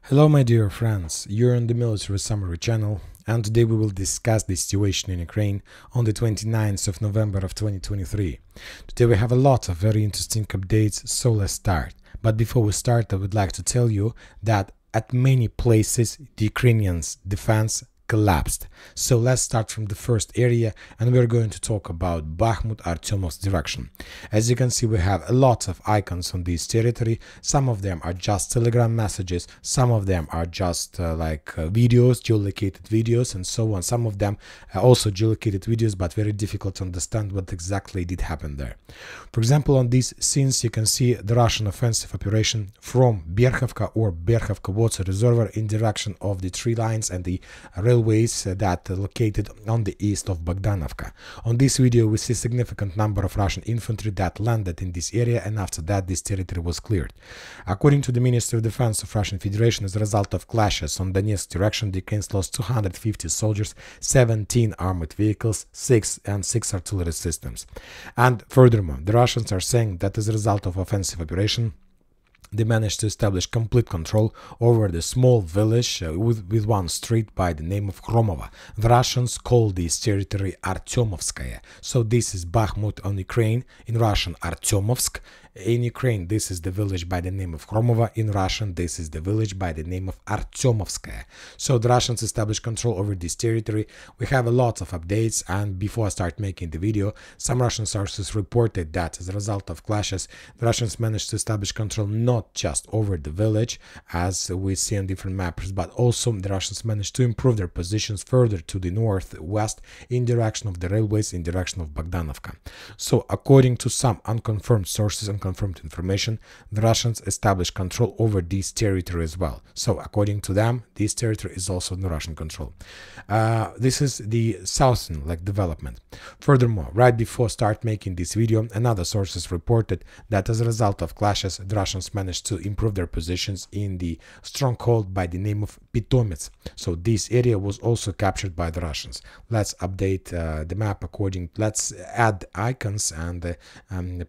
Hello my dear friends, you're on the Military Summary channel, and today we will discuss the situation in Ukraine on the 29th of November of 2023. Today we have a lot of very interesting updates, so let's start. But before we start, I would like to tell you that at many places the Ukrainians' defense collapsed. So let's start from the first area, and we're going to talk about Bakhmut Artyomovsk direction. As you can see, we have a lot of icons on this territory. Some of them are just telegram messages, some of them are just videos, geolocated videos, and so on. Some of them are also geolocated videos, but very difficult to understand what exactly did happen there. For example, on these scenes you can see the Russian offensive operation from Berkhovka or Berkhovka water reservoir in direction of the tree lines and the railways that are located on the east of Bogdanovka. On this video we see a significant number of Russian infantry that landed in this area, and after that this territory was cleared. According to the Ministry of Defense of Russian Federation, as a result of clashes on Donetsk direction, the Ukrainians lost 250 soldiers, 17 armored vehicles, 6 artillery systems. And furthermore, the Russians are saying that as a result of offensive operation, they managed to establish complete control over the small village with one street by the name of Kromova. The Russians call this territory Artyomovskaya. So this is Bakhmut on Ukraine, in Russian Artyomovsk. In Ukraine, this is the village by the name of Kromova. In Russian, this is the village by the name of Artyomovskaya. So the Russians established control over this territory. We have a lot of updates, and before I start making the video, some Russian sources reported that as a result of clashes, the Russians managed to establish control not just over the village, as we see on different maps, but also the Russians managed to improve their positions further to the northwest in direction of the railways, in direction of Bogdanovka. So according to some unconfirmed sources and confirmed information, the Russians established control over this territory as well. So according to them, this territory is also in Russian control. This is the southern development. Furthermore, right before start making this video, another sources reported that as a result of clashes, the Russians managed to improve their positions in the stronghold by the name of Pitomets. So this area was also captured by the Russians. Let's update the map let's add icons and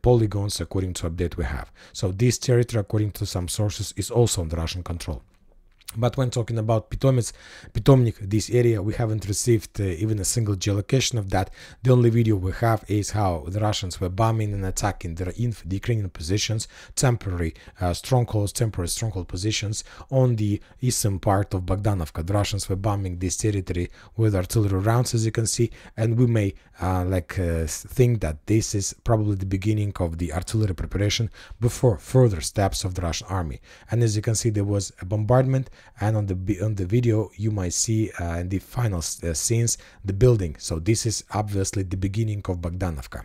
polygons according to update we have. So this territory, according to some sources, is also under Russian control. But when talking about Pitomnik, this area, we haven't received even a single geolocation of that. The only video we have is how the Russians were bombing and attacking the Ukrainian positions, temporary stronghold positions on the eastern part of Bogdanovka. The Russians were bombing this territory with artillery rounds, as you can see, and we may think that this is probably the beginning of the artillery preparation before further steps of the Russian army. And as you can see, there was a bombardment, and on the video you might see in the final scenes the building. So this is obviously the beginning of Bogdanovka.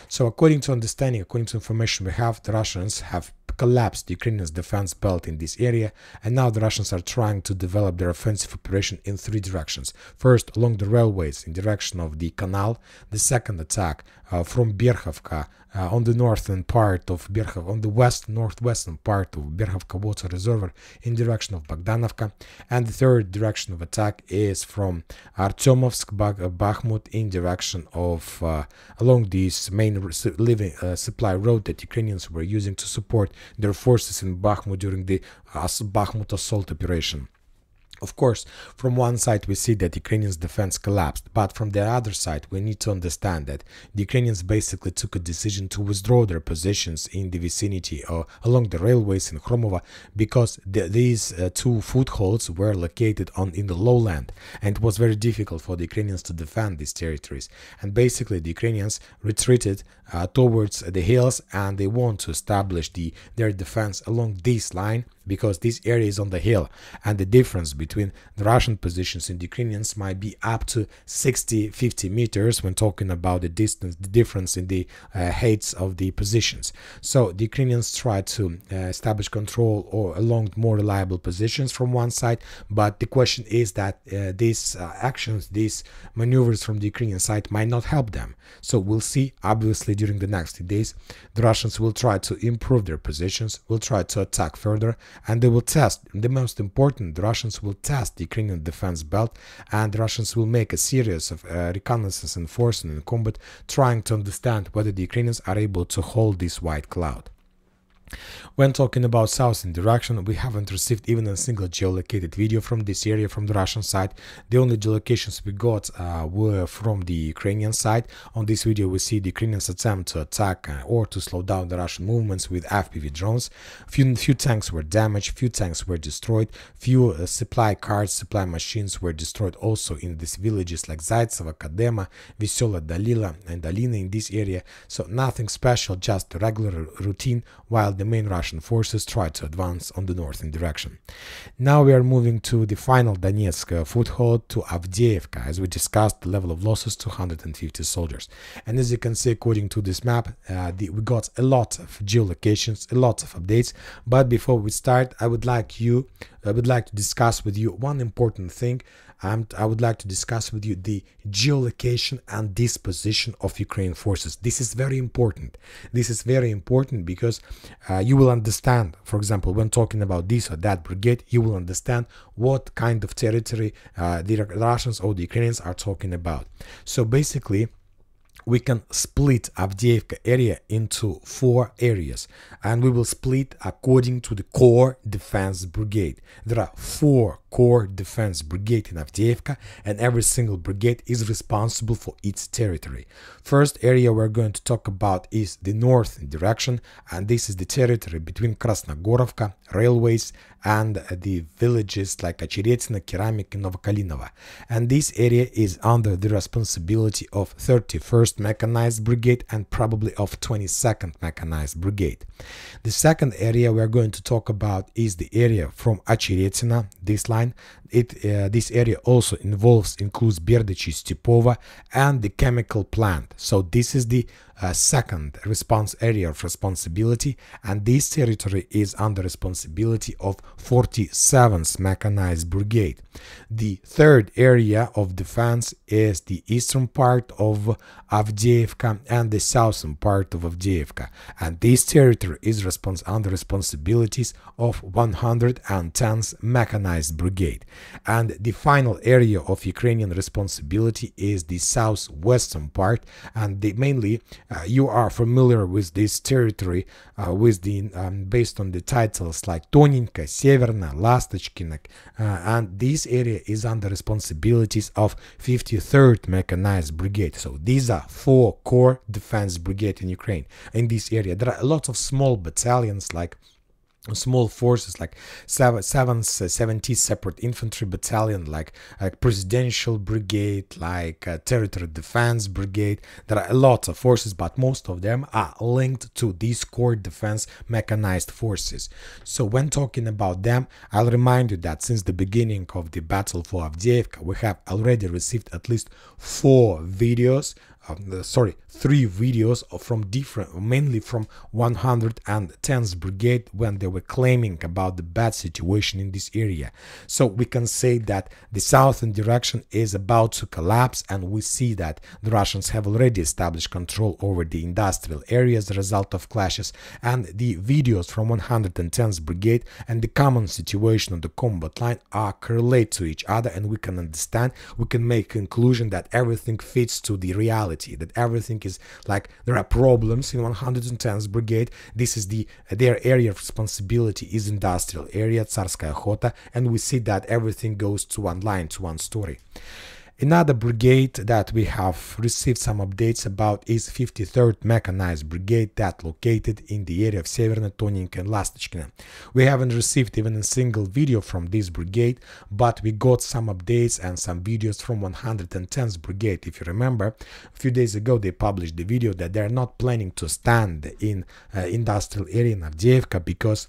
So according to information we have, the Russians have collapsed the Ukrainians' defense belt in this area, and now the Russians are trying to develop their offensive operation in three directions. First, along the railways in direction of the canal. The second attack from Berkhovka on the northern part of Berkhovka, on the northwestern part of Berkhovka water reservoir in direction of Bogdanovka, and the third direction of attack is from Artyomovsk, Bakhmut in direction of along this main supply road that Ukrainians were using to support their forces in Bakhmut during the Bakhmut assault operation. Of course, from one side we see that Ukrainians' defense collapsed, but from the other side we need to understand that the Ukrainians basically took a decision to withdraw their positions in the vicinity or along the railways in Kromova, because these two footholds were located in the lowland, and it was very difficult for the Ukrainians to defend these territories. And basically the Ukrainians retreated towards the hills, and they want to establish their defense along this line, because this area is on the hill, and the difference between the Russian positions and the Ukrainians might be up to 60-50 meters when talking about the difference in the heights of the positions. So the Ukrainians try to establish control or along more reliable positions from one side, but the question is that these actions, these maneuvers from the Ukrainian side might not help them. So we'll see. Obviously during the next days the Russians will try to improve their positions, will try to attack further, and they will test, the most important, the Russians will test the Ukrainian defense belt, and the Russians will make a series of reconnaissance and force and combat, trying to understand whether the Ukrainians are able to hold this white cloud. When talking about southern direction, we haven't received even a single geolocated video from this area from the Russian side. The only geolocations we got were from the Ukrainian side. On this video, we see the Ukrainians attempt to attack or to slow down the Russian movements with FPV drones. Few tanks were damaged, few tanks were destroyed, few supply cars, supply machines were destroyed also in these villages like Zaitsevo, Kadema, Veselaya, Dalila, and Alina in this area. So nothing special, just regular routine, while the main Russian forces tried to advance on the northern direction. Now we are moving to the final Donetsk foothold to Avdiivka. As we discussed, the level of losses 250 soldiers. And as you can see, according to this map, we got a lot of geolocations, a lot of updates. But before we start, I would like to discuss with you one important thing. I would like to discuss with you the geolocation and disposition of Ukrainian forces. This is very important. This is very important because you will understand, for example, when talking about this or that brigade, you will understand what kind of territory the Russians or the Ukrainians are talking about. So basically, we can split Avdiivka area into 4 areas, and we will split according to the core defense brigade. There are 4 core defense brigade in Avdiivka, and every single brigade is responsible for its territory. First area we're going to talk about is the northern direction, and this is the territory between Krasnogorovka, railways, and the villages like Очеретино, Keramik, and Novokalinovo. And this area is under the responsibility of 31st Mechanized Brigade and probably of 22nd Mechanized Brigade. The second area we are going to talk about is the area from Очеретино, this line. This area also includes Berdichi, Stepova, and the chemical plant. So this is the second area of responsibility, and this territory is under responsibility of 47th Mechanized Brigade. The third area of defense is the eastern part of Avdiivka and the southern part of Avdiivka, and this territory is under responsibilities of 110th Mechanized Brigade. And the final area of Ukrainian responsibility is the southwestern part, and mainly you are familiar with this territory based on the titles like Tonenka, Severna, Lastочкина, and this area is under responsibilities of 53rd Mechanized Brigade. So these are 4 core defense brigade in Ukraine. In this area there are a lot of small battalions, like small forces like 70 separate infantry battalion, like presidential brigade, like territory defense brigade. There are a lot of forces, but most of them are linked to these core defense mechanized forces. So when talking about them, I'll remind you that since the beginning of the battle for Avdiivka, we have already received at least 3 videos from mainly from 110th Brigade, when they were claiming about the bad situation in this area. So we can say that the southern direction is about to collapse, and we see that the Russians have already established control over the industrial area as a result of clashes, and the videos from 110th Brigade and the common situation on the combat line are correlate to each other, and we can understand, we can make conclusion that everything fits to the reality, that everything is like there are problems in 110th Brigade. This is their area of responsibility is industrial area, Tsarskaya Khota, and we see that everything goes to one line, to one story. Another brigade that we have received some updates about is 53rd Mechanized Brigade, that located in the area of Severna, Tonenka, and Lastочкина. We haven't received even a single video from this brigade, but we got some updates and some videos from 110th Brigade. If you remember, a few days ago they published the video that they're not planning to stand in industrial area in Avdiivka because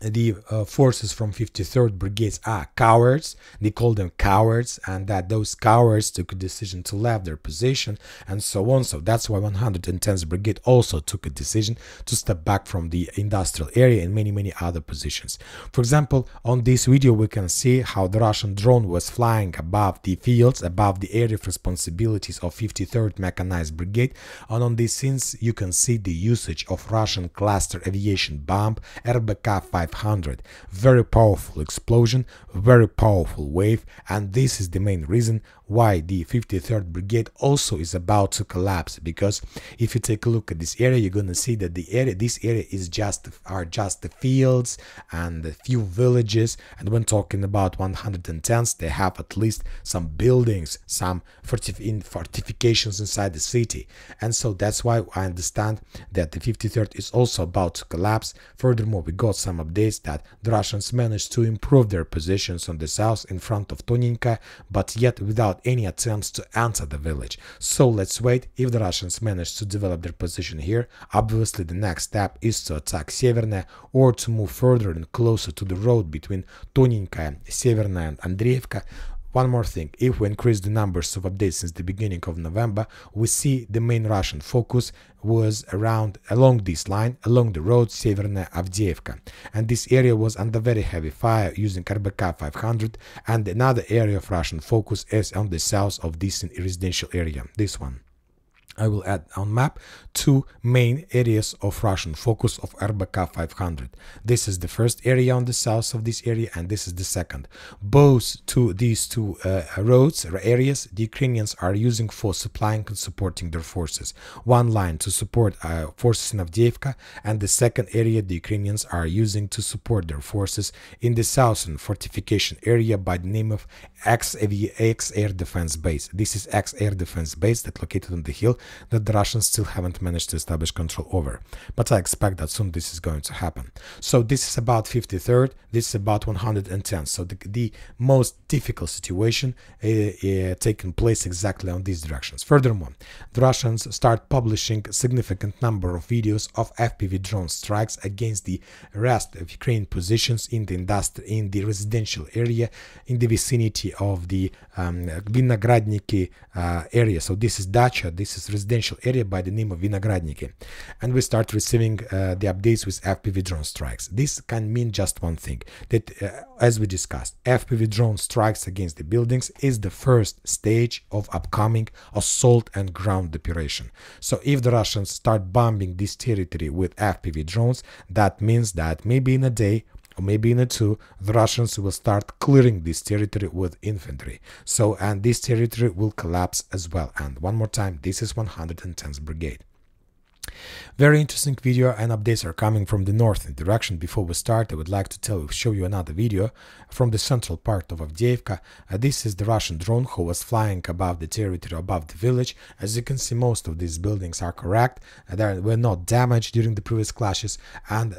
the forces from 53rd Brigades are cowards. They call them cowards, and that those cowards took a decision to leave their position and so on. So that's why 110th Brigade also took a decision to step back from the industrial area and many other positions. For example, on this video we can see how the Russian drone was flying above the fields, above the area of responsibilities of 53rd Mechanized Brigade, and on these scenes you can see the usage of Russian cluster aviation bomb RBK-5 500. Very powerful explosion, very powerful wave, and this is the main reason why the 53rd Brigade also is about to collapse. Because if you take a look at this area, you're gonna see that this area is just the fields and a few villages. And when talking about 110s, they have at least some buildings, some fortifications inside the city, and so that's why I understand that the 53rd is also about to collapse. Furthermore, we got some updates that the Russians managed to improve their positions on the south in front of Toninka, but yet without any attempts to enter the village. So let's wait. If the Russians manage to develop their position here, obviously the next step is to attack Severna or to move further and closer to the road between Toninka, Severna and Andreevka. One more thing, if we increase the numbers of updates since the beginning of November, we see the main Russian focus was along this line, along the road Severna Avdiivka. And this area was under very heavy fire using RBK 500, and another area of Russian focus is on the south of this residential area, this one. I will add on map two main areas of Russian focus of RBK 500. This is the first area on the south of this area, and this is the second. These two roads or areas the Ukrainians are using for supplying and supporting their forces. One line to support forces in Avdiivka, and the second area the Ukrainians are using to support their forces in the southern fortification area by the name of X Air Defense Base. This is X Air Defense Base that located on the hill that the Russians still haven't managed to establish control over. But I expect that soon this is going to happen. So this is about 53rd, this is about 110. So the most difficult situation taking place exactly on these directions. Furthermore, the Russians start publishing a significant number of videos of FPV drone strikes against the rest of Ukraine positions in the residential area in the vicinity of the Vinogradniki area. So this is Dacha, this is residential area by the name of Vinogradniki, and we start receiving the updates with FPV drone strikes. This can mean just one thing, that as we discussed, FPV drone strikes against the buildings is the first stage of upcoming assault and ground operation. So if the Russians start bombing this territory with FPV drones, that means that maybe in a day or maybe in a two, the Russians will start clearing this territory with infantry. So, and this territory will collapse as well. And one more time, this is 110th Brigade. Very interesting video and updates are coming from the northern direction. Before we start, I would like to show you another video from the central part of Avdiivka. This is the Russian drone who was flying above the territory, above the village. As you can see, most of these buildings are correct. They were not damaged during the previous clashes. And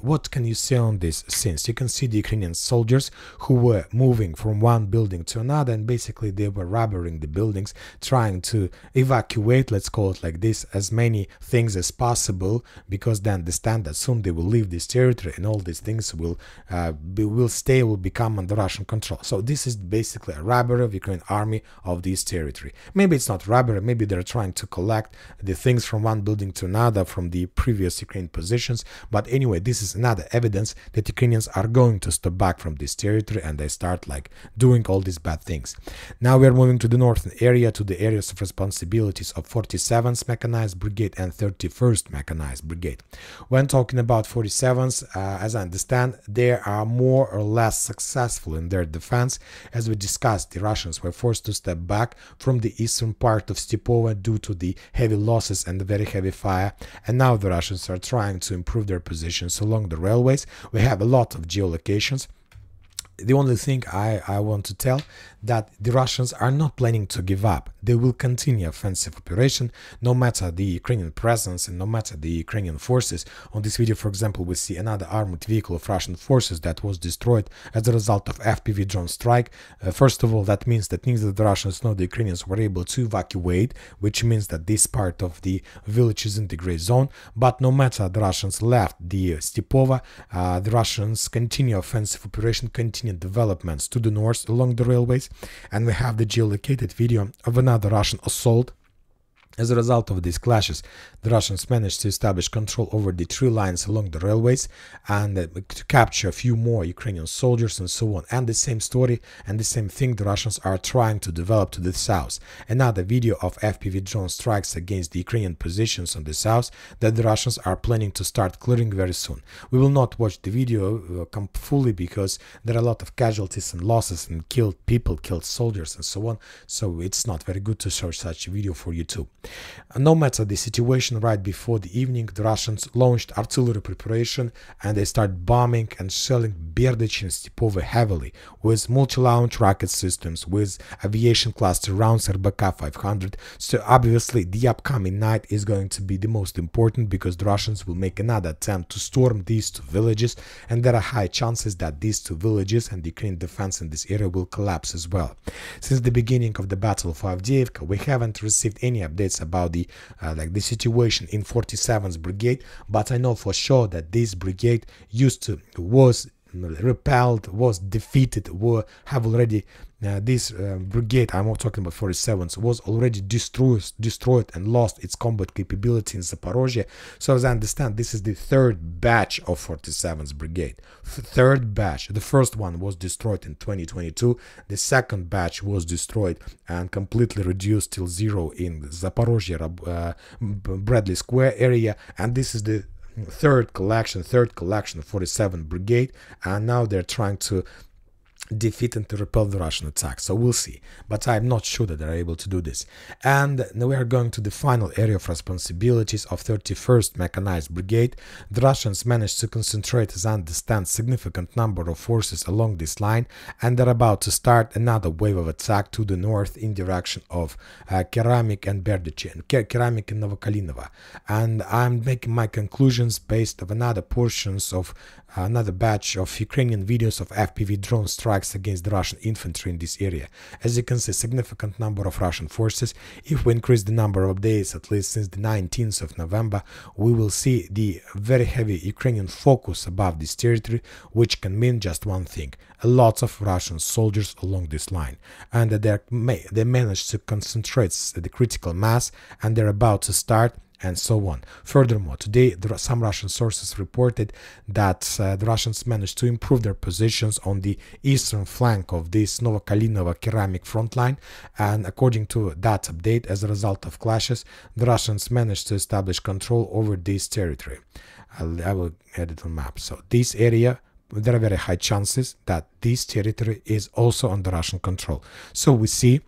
what can you see on this scenes? You can see the Ukrainian soldiers who were moving from one building to another, and basically they were robbing the buildings, trying to evacuate, let's call it like this, as many things as possible, because they understand that soon they will leave this territory and all these things will become under Russian control. So this is basically a robbery of Ukrainian army of this territory. Maybe it's not robbery, maybe they're trying to collect the things from one building to another from the previous Ukrainian positions, but anyway, this is another evidence that Ukrainians are going to step back from this territory and they start like doing all these bad things. Now we are moving to the northern area, to the areas of responsibilities of 47th Mechanized Brigade and 31st Mechanized Brigade. When talking about 47th, as I understand, they are more or less successful in their defense. As we discussed, the Russians were forced to step back from the eastern part of Stepova due to the heavy losses and the very heavy fire, and now the Russians are trying to improve their positions along the railways. We have a lot of geolocations. The only thing I want to tell that the Russians are not planning to give up. They will continue offensive operation no matter the Ukrainian presence and no matter the Ukrainian forces. On this video, for example, we see another armored vehicle of Russian forces that was destroyed as a result of FPV drone strike. First of all, that means that the Russians know the Ukrainians were able to evacuate, which means that this part of the village is in the gray zone. But no matter the Russians left the Stepova, the Russians continue offensive operation, continue developments to the north along the railways, and we have the geolocated video of another Russian assault As a result of these clashes, the Russians managed to establish control over the tree lines along the railways and to capture a few more Ukrainian soldiers and so on. And the same story and the same thing the Russians are trying to develop to the south. Another video of FPV drone strikes against the Ukrainian positions on the south that the Russians are planning to start clearing very soon. We will not watch the video fully because there are a lot of casualties and losses and killed people, killed soldiers and so on. So it's not very good to search such a video for YouTube. No matter the situation, right before the evening, the Russians launched artillery preparation and they start bombing and shelling Berdych and Stepova heavily with multi-launch rocket systems, with aviation cluster rounds RBK 500. So obviously the upcoming night is going to be the most important because the Russians will make another attempt to storm these two villages, and there are high chances that these two villages and the Ukrainian defense in this area will collapse as well. Since the beginning of the Battle for Avdiivka, we haven't received any updates about the situation in 47th Brigade, but I know for sure that this brigade was repelled, was defeated, have already this brigade, I'm not talking about 47th, was already destroyed and lost its combat capability in Zaporozhye. So as I understand, this is the third batch of 47th Brigade. Third batch. The first one was destroyed in 2022. The second batch was destroyed and completely reduced till zero in Zaporozhye, Bradley Square area. And this is the third collection, 47th Brigade. And now they're trying to defeat and to repel the Russian attack. So we'll see, but I'm not sure that they're able to do this. And now we are going to the final area of responsibilities of 31st Mechanized Brigade. The Russians managed to concentrate, as I understand, significant number of forces along this line, and they're about to start another wave of attack to the north in direction of Keramik and Berdych, and Keramik and Novokalinovo. And I'm making my conclusions based on another portions of another batch of Ukrainian videos of FPV drone strikes against the Russian infantry in this area. As you can see, significant number of Russian forces. If we increase the number of days, at least since the 19th of November, we will see the very heavy Ukrainian focus above this territory, which can mean just one thing: a lot of Russian soldiers along this line, and that they managed to concentrate the critical mass, and they're about to start, and so on. Furthermore, today some Russian sources reported that the Russians managed to improve their positions on the eastern flank of this Novokalinovo Keramik front line, and according to that update, as a result of clashes, the Russians managed to establish control over this territory. I will add it on map. So this area, there are very high chances that this territory is also under Russian control. So we see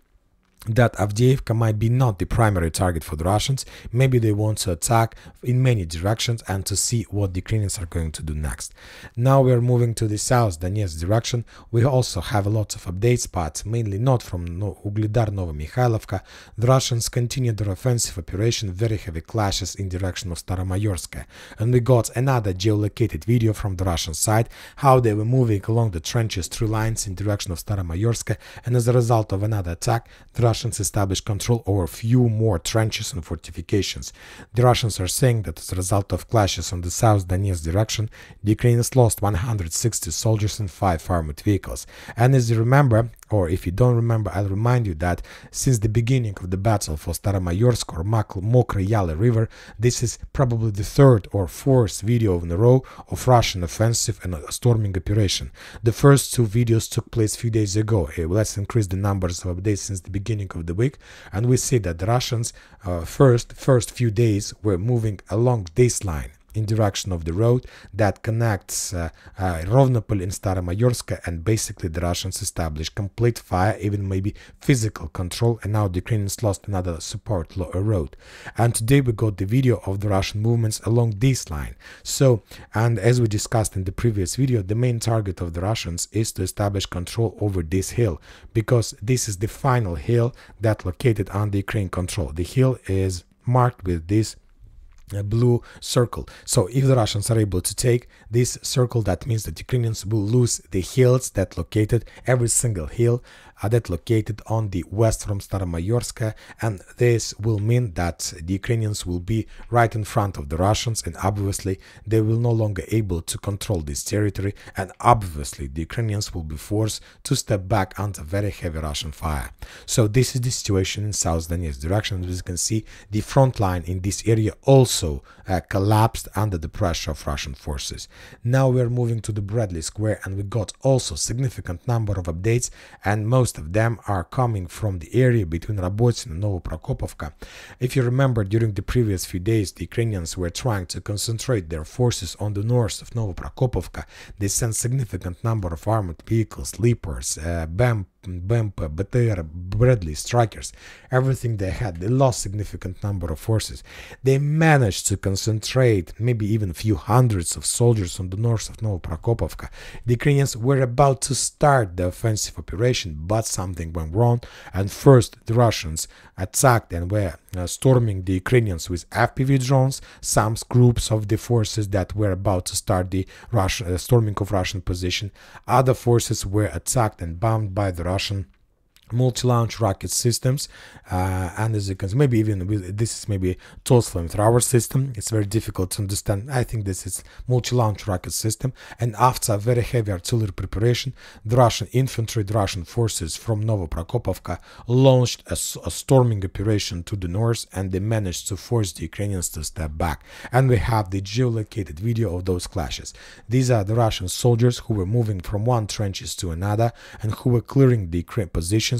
that Avdiivka might be not the primary target for the Russians. Maybe they want to attack in many directions and to see what the Ukrainians are going to do next. Now we are moving to the south Donetsk direction. We also have a lot of updates, but mainly not from Ugledar, Novomikhailivka. The Russians continued their offensive operation, very heavy clashes in direction of Staromayorsk. And we got another geolocated video from the Russian side, how they were moving along the trenches through lines in direction of Staromayorsk, and as a result of another attack, the Russians established control over a few more trenches and fortifications. The Russians are saying that as a result of clashes on the south Donetsk direction, the Ukrainians lost 160 soldiers and 5 armored vehicles. And as you remember, or if you don't remember, I'll remind you that since the beginning of the battle for Staromayorsk or Mokry Yale River, this is probably the third or fourth video in a row of Russian offensive and storming operation. The first two videos took place a few days ago. Let's increase the numbers of updates since the beginning of the week, and we see that the Russians first few days were moving along this line in direction of the road that connects Rovnopol and Staromayorsk, and basically the Russians established complete fire, even maybe physical control, and now the Ukrainians lost another support road. And today we got the video of the Russian movements along this line. So, and as we discussed in the previous video, the main target of the Russians is to establish control over this hill, because this is the final hill that located under Ukraine control. The hill is marked with this a blue circle. So if the Russians are able to take this circle, that means that Ukrainians will lose the hills that located, every single hill that located on the west from Staromayorska, and this will mean that the Ukrainians will be right in front of the Russians, and obviously they will no longer able to control this territory, and obviously the Ukrainians will be forced to step back under very heavy Russian fire. So this is the situation in South Donetsk direction. As you can see, the front line in this area also collapsed under the pressure of Russian forces. Now we are moving to the Bradley Square, and we got also significant number of updates, and most of them are coming from the area between Robotin and Novoprokopovka. If you remember, during the previous few days, the Ukrainians were trying to concentrate their forces on the north of Novoprokopovka. They sent significant number of armored vehicles, Leopards, BEMP, BTR, Bradley, Strikers, everything they had. They lost significant number of forces. They managed to concentrate maybe even a few hundreds of soldiers on the north of Novoprokopovka. The Ukrainians were about to start the offensive operation, but something went wrong, and first the Russians attacked and were storming the Ukrainians with FPV drones. Some groups of the forces that were about to start the storming of Russian position, other forces were attacked and bombed by the Russian multi-launch rocket systems, and as you can see, maybe even with, this is maybe Toss flamethrower system. It's very difficult to understand. I think this is multi-launch rocket system. And after a very heavy artillery preparation, the Russian infantry, the Russian forces from Novoprokopovka launched a storming operation to the north, and they managed to force the Ukrainians to step back. And we have the geolocated video of those clashes. These are the Russian soldiers who were moving from one trenches to another and who were clearing the positions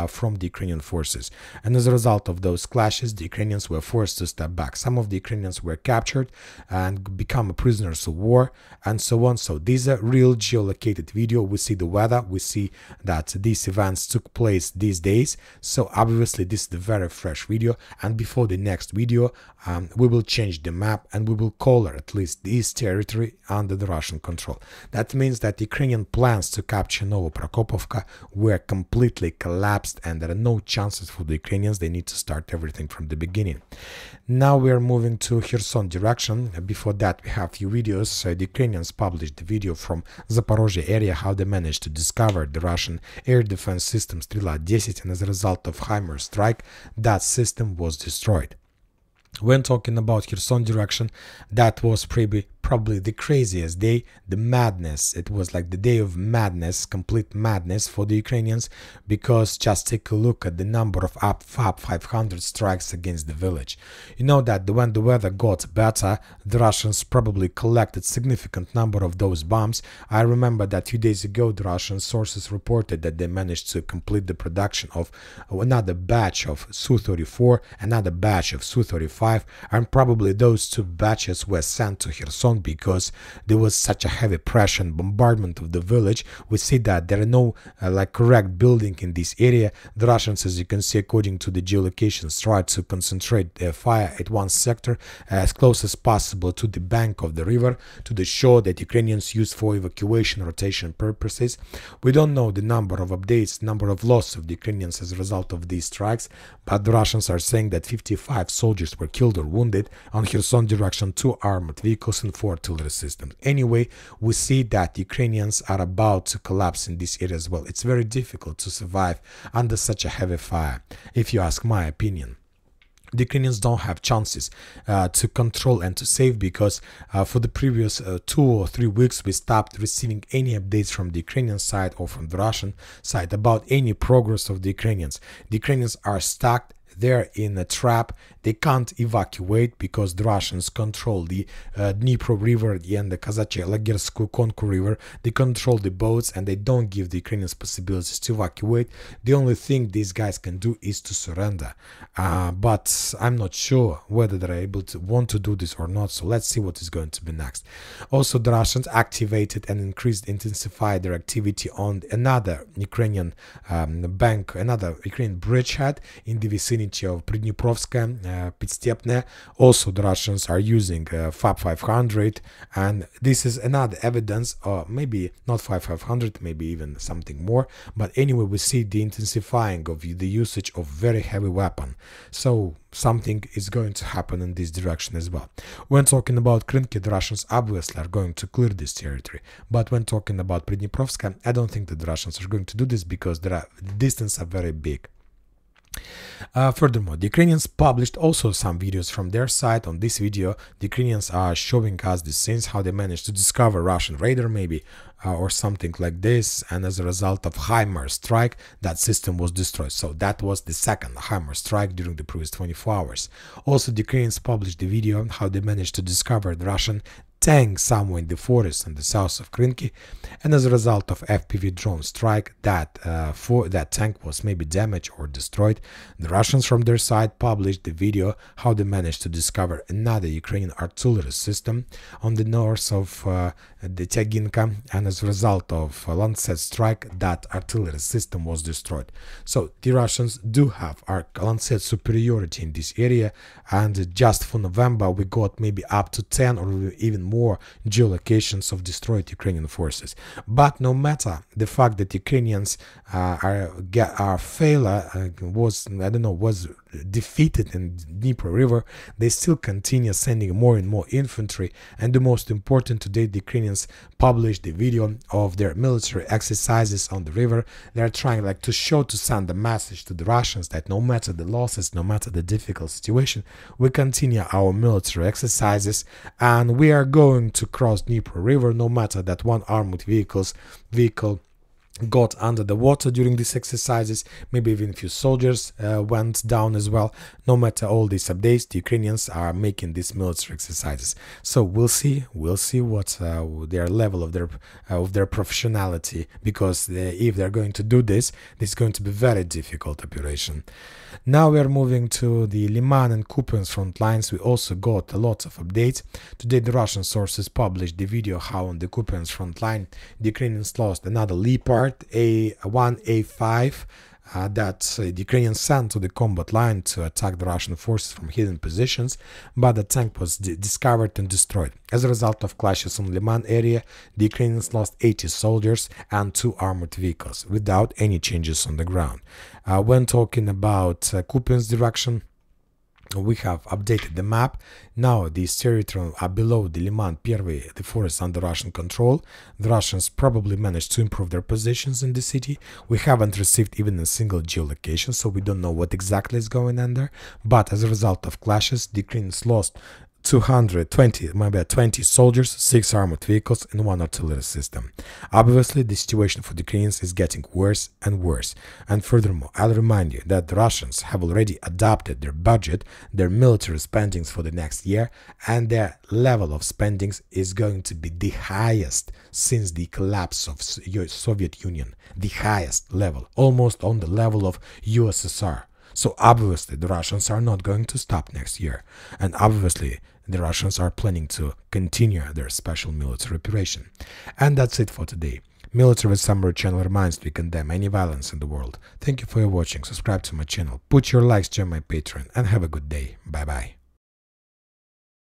from the Ukrainian forces. And as a result of those clashes, the Ukrainians were forced to step back. Some of the Ukrainians were captured and become prisoners of war, and so on. So these are real geolocated video. We see the weather, we see that these events took place these days. So obviously this is the very fresh video, and before the next video we will change the map and we will color at least this territory under the Russian control. That means that Ukrainian plans to capture Novoprokopovka were completely collapsed, and there are no chances for the Ukrainians. They need to start everything from the beginning. Now we are moving to Kherson direction. Before that, we have a few videos. The Ukrainians published the video from Zaporozhye area, how they managed to discover the Russian air defense system Strela-10, and as a result of HIMARS strike, that system was destroyed. When talking about Kherson direction, that was probably the craziest day, the madness. It was like the day of madness, complete madness for the Ukrainians, because just take a look at the number of FAB 500 strikes against the village. You know that when the weather got better, the Russians probably collected significant number of those bombs. I remember that a few days ago the Russian sources reported that they managed to complete the production of another batch of Su-34, another batch of Su-35, and probably those two batches were sent to Kherson because there was such a heavy pressure and bombardment of the village. We see that there are no correct building in this area. The Russians, as you can see, according to the geolocations, tried to concentrate their fire at one sector as close as possible to the bank of the river, to the shore that Ukrainians use for evacuation rotation purposes. We don't know the number of updates, number of losses of the Ukrainians as a result of these strikes, but the Russians are saying that 55 soldiers were killed or wounded on Kherson direction, 2 armored vehicles and 4 artillery systems. Anyway, we see that Ukrainians are about to collapse in this area as well. It's very difficult to survive under such a heavy fire, if you ask my opinion. The Ukrainians don't have chances to control and to save, because for the previous 2 or 3 weeks we stopped receiving any updates from the Ukrainian side or from the Russian side about any progress of the Ukrainians. The Ukrainians are stuck. They're in a trap. They can't evacuate because the Russians control the Dnipro River and the Kazachye-Lagersku Konku River. They control the boats and they don't give the Ukrainians possibilities to evacuate. The only thing these guys can do is to surrender. But I'm not sure whether they're able to want to do this or not. So let's see what is going to be next. Also, the Russians activated and intensified their activity on another Ukrainian bank, another Ukrainian bridgehead in the vicinity of Pridniprovska Pitstepne. Also, the Russians are using FAB 500, and this is another evidence, or maybe not FAB 500, maybe even something more. But anyway, we see the intensifying of the usage of very heavy weapon. So something is going to happen in this direction as well. When talking about Krynki, the Russians obviously are going to clear this territory. But when talking about Pridniprovska, I don't think that the Russians are going to do this because the distances are very big. Furthermore, the Ukrainians published also some videos from their side. On this video, the Ukrainians are showing us the scenes, how they managed to discover Russian radar maybe, or something like this, and as a result of HIMARS strike, that system was destroyed. So that was the second HIMARS strike during the previous 24 hours. Also, the Ukrainians published the video on how they managed to discover the Russian tank somewhere in the forest in the south of Krynki, and as a result of FPV drone strike, that tank was maybe damaged or destroyed. The Russians from their side published the video how they managed to discover another Ukrainian artillery system on the north of the Tyaginka, and as a result of Lancet strike, that artillery system was destroyed. So the Russians do have Lancet superiority in this area, and just for November we got maybe up to 10 or even more geolocations of destroyed Ukrainian forces. But no matter the fact that Ukrainians was defeated in Dnieper River, they still continue sending more and more infantry. And the most important, today the Ukrainians published the video of their military exercises on the river. They are trying to send a message to the Russians that no matter the losses, no matter the difficult situation, we continue our military exercises, and we are going to cross Dnieper River no matter that one armored vehicle got under the water during these exercises, maybe even a few soldiers went down as well. No matter all these updates, the Ukrainians are making these military exercises. So we'll see what their level of their professionality, because if they're going to do this is going to be very difficult operation. Now we are moving to the Liman and Kupiansk front lines. We also got a lot of updates. Today the Russian sources published the video how on the Kupiansk front line the Ukrainians lost another Leopard A1A5 that the Ukrainians sent to the combat line to attack the Russian forces from hidden positions, but the tank was discovered and destroyed. As a result of clashes on Liman area, the Ukrainians lost 80 soldiers and 2 armored vehicles without any changes on the ground. When talking about Kupiansk direction, we have updated the map. Now these territories are below the Liman Pervy, the forest under Russian control. The Russians probably managed to improve their positions in the city. We haven't received even a single geolocation, so we don't know what exactly is going on there. But as a result of clashes, the Ukrainians lost 20 soldiers, 6 armored vehicles, and 1 artillery system. Obviously, the situation for the Ukrainians is getting worse and worse. And furthermore, I'll remind you that the Russians have already adopted their budget, their military spendings for the next year, and their level of spendings is going to be the highest since the collapse of Soviet Union. The highest level, almost on the level of USSR. So obviously the Russians are not going to stop next year, and obviously the Russians are planning to continue their special military operation. And that's it for today. Military Summary channel reminds we condemn any violence in the world. Thank you for your watching, subscribe to my channel, put your likes, join my Patreon, and have a good day. Bye bye.